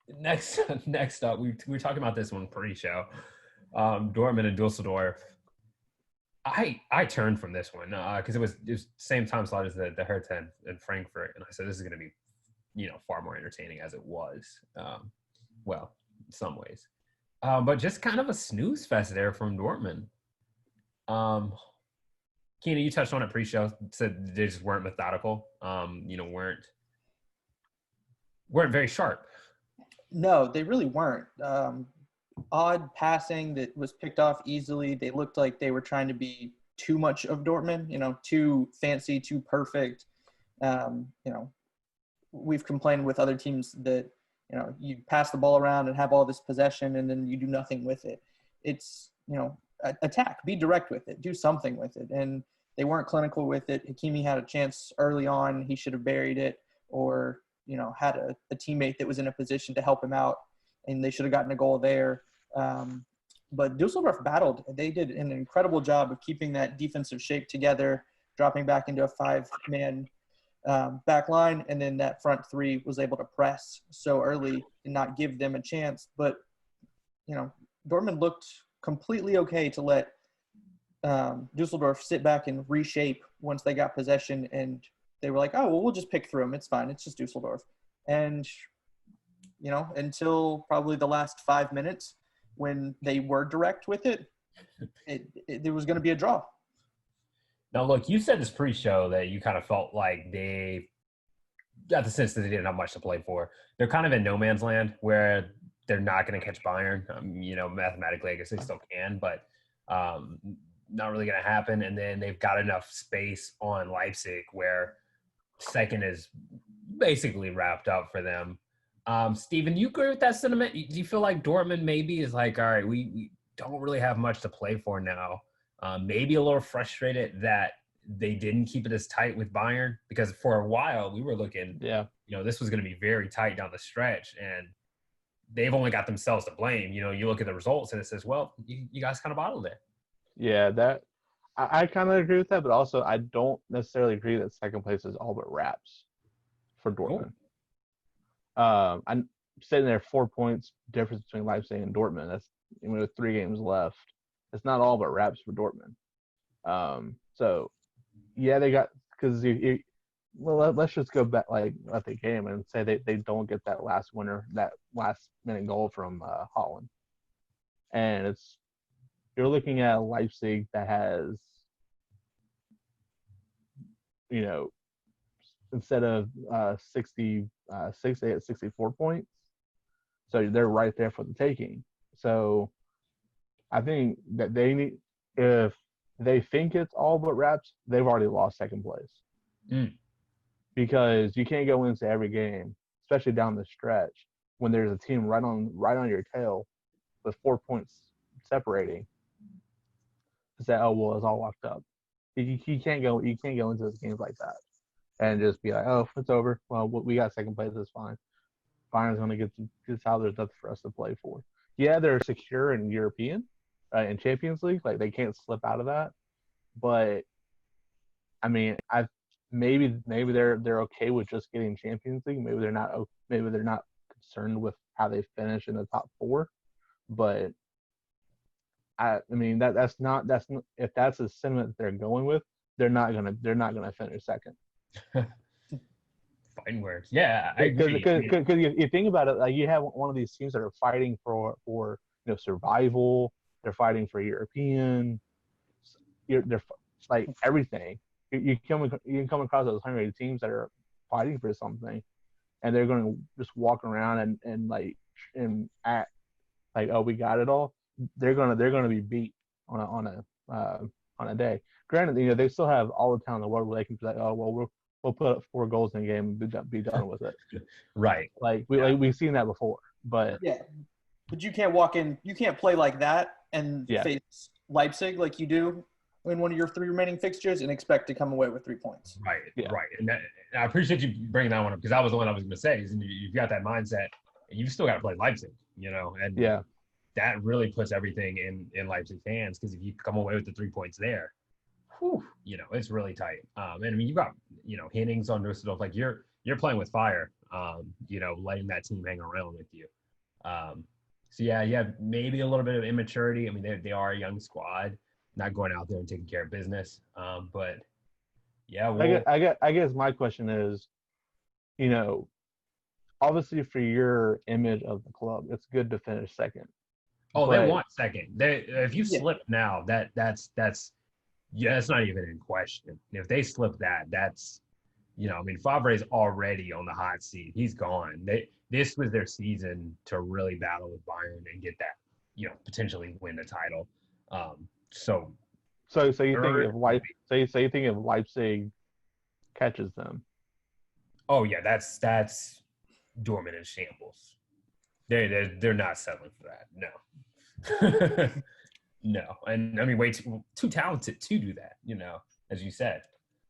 Next up, we were talking about this one pre-show. Dortmund and Dusseldorf. I turned from this one because it was same time slot as the Hertha and Frankfurt, and I said this is going to be far more entertaining as it was. Well, in some ways, but just kind of a snooze fest there from Dortmund. Keena, you touched on it pre-show. Said they just weren't methodical. Weren't very sharp. No, they really weren't. Odd passing that was picked off easily. They looked like they were trying to be too much of Dortmund, too fancy, too perfect. We've complained with other teams that, you pass the ball around and have all this possession and then you do nothing with it. It's, attack, be direct with it, do something with it. And they weren't clinical with it. Hakimi had a chance early on. He should have buried it or, had a teammate that was in a position to help him out, and they should have gotten a goal there. But Dusseldorf battled. They did an incredible job of keeping that defensive shape together, dropping back into a 5-man back line, and then that front three was able to press so early and not give them a chance. But, Dortmund looked completely okay to let Dusseldorf sit back and reshape once they got possession, and they were like, oh, well, we'll just pick through them. It's fine. It's just Dusseldorf. And, until probably the last 5 minutes when they were direct with it, there was going to be a draw. Now, look, you said this pre-show that you kind of felt like they got the sense that they didn't have much to play for. They're kind of in no man's land where they're not going to catch Bayern. Mathematically, I guess they still can, but not really going to happen. And then they've got enough space on Leipzig where second is basically wrapped up for them. Steven, you agree with that sentiment? Do you feel like Dortmund maybe is like, all right, we don't really have much to play for now? Maybe a little frustrated that they didn't keep it as tight with Bayern, because for a while we were looking, this was going to be very tight down the stretch, and they've only got themselves to blame. You look at the results and it says, well, you guys kind of bottled it. Yeah, that I kind of agree with that, but also I don't necessarily agree that second place is all but wraps for Dortmund. I'm sitting there 4 points difference between Leipzig and Dortmund. That's with 3 games left. It's not all but wraps for Dortmund. So yeah, they got, because let's just go back at the game and say they don't get that last minute goal from Holland, and you're looking at Leipzig that has, instead of 60, they had 64 points. So they're right there for the taking. So I think that they need, if they think it's all but wraps, they've already lost second place. Because you can't go into every game, especially down the stretch, when there's a team right on your tail with 4 points separating, to say, oh well, it's all locked up. You can't go into those games like that and just be like, oh, it's over. Well, we got second place. That's fine. Bayern's going to get how there's nothing for us to play for. Yeah, they're secure in European, in Champions League. Like, they can't slip out of that. But I mean, maybe they're okay with just getting Champions League. Maybe they're not concerned with how they finish in the top 4. But I mean that's not if that's the sentiment that they're going with, they're not gonna finish second. Fine words. Yeah, because you think about it, like, you have one of these teams that are fighting for survival. They're fighting for European. They're like everything. You can come across those hungry teams that are fighting for something, and they're going to just walk around and act like, oh, we got it all. They're gonna be beat on a day. Granted, they still have all the talent in the world where they can be like, oh well, we'll put up 4 goals in a game and be done with it. Right. We've seen that before, but yeah. But you can't play like that and face Leipzig like you do in one of your 3 remaining fixtures and expect to come away with 3 points. Right. Yeah. Right. And I appreciate you bringing that one up, because that was the one I was going to say. And you've got that mindset, and you've still got to play Leipzig, and that really puts everything in Leipzig's hands, because if you come away with the 3 points there, it's really tight. And I mean, you got Hennings on Dusseldorf. Like, you're you're playing with fire. You know, letting that team hang around with you. So yeah, you have maybe a little bit of immaturity. I mean, they are a young squad, not going out there and taking care of business. But yeah, well, I guess my question is, you know, obviously for your image of the club, it's good to finish second. oh, they But want second. If you Yeah. slip now, that's yeah, it's not even in question. If they slip that, that's you know, I mean, Favre's already on the hot seat. He's gone. This was their season to really battle with Bayern and get that, you know, potentially win the title. So so you think third, if you think if Leipzig catches them, oh yeah, that's Dortmund in shambles. They're not settling for that. No, no, and I mean, way too talented to do that. You know, as you said.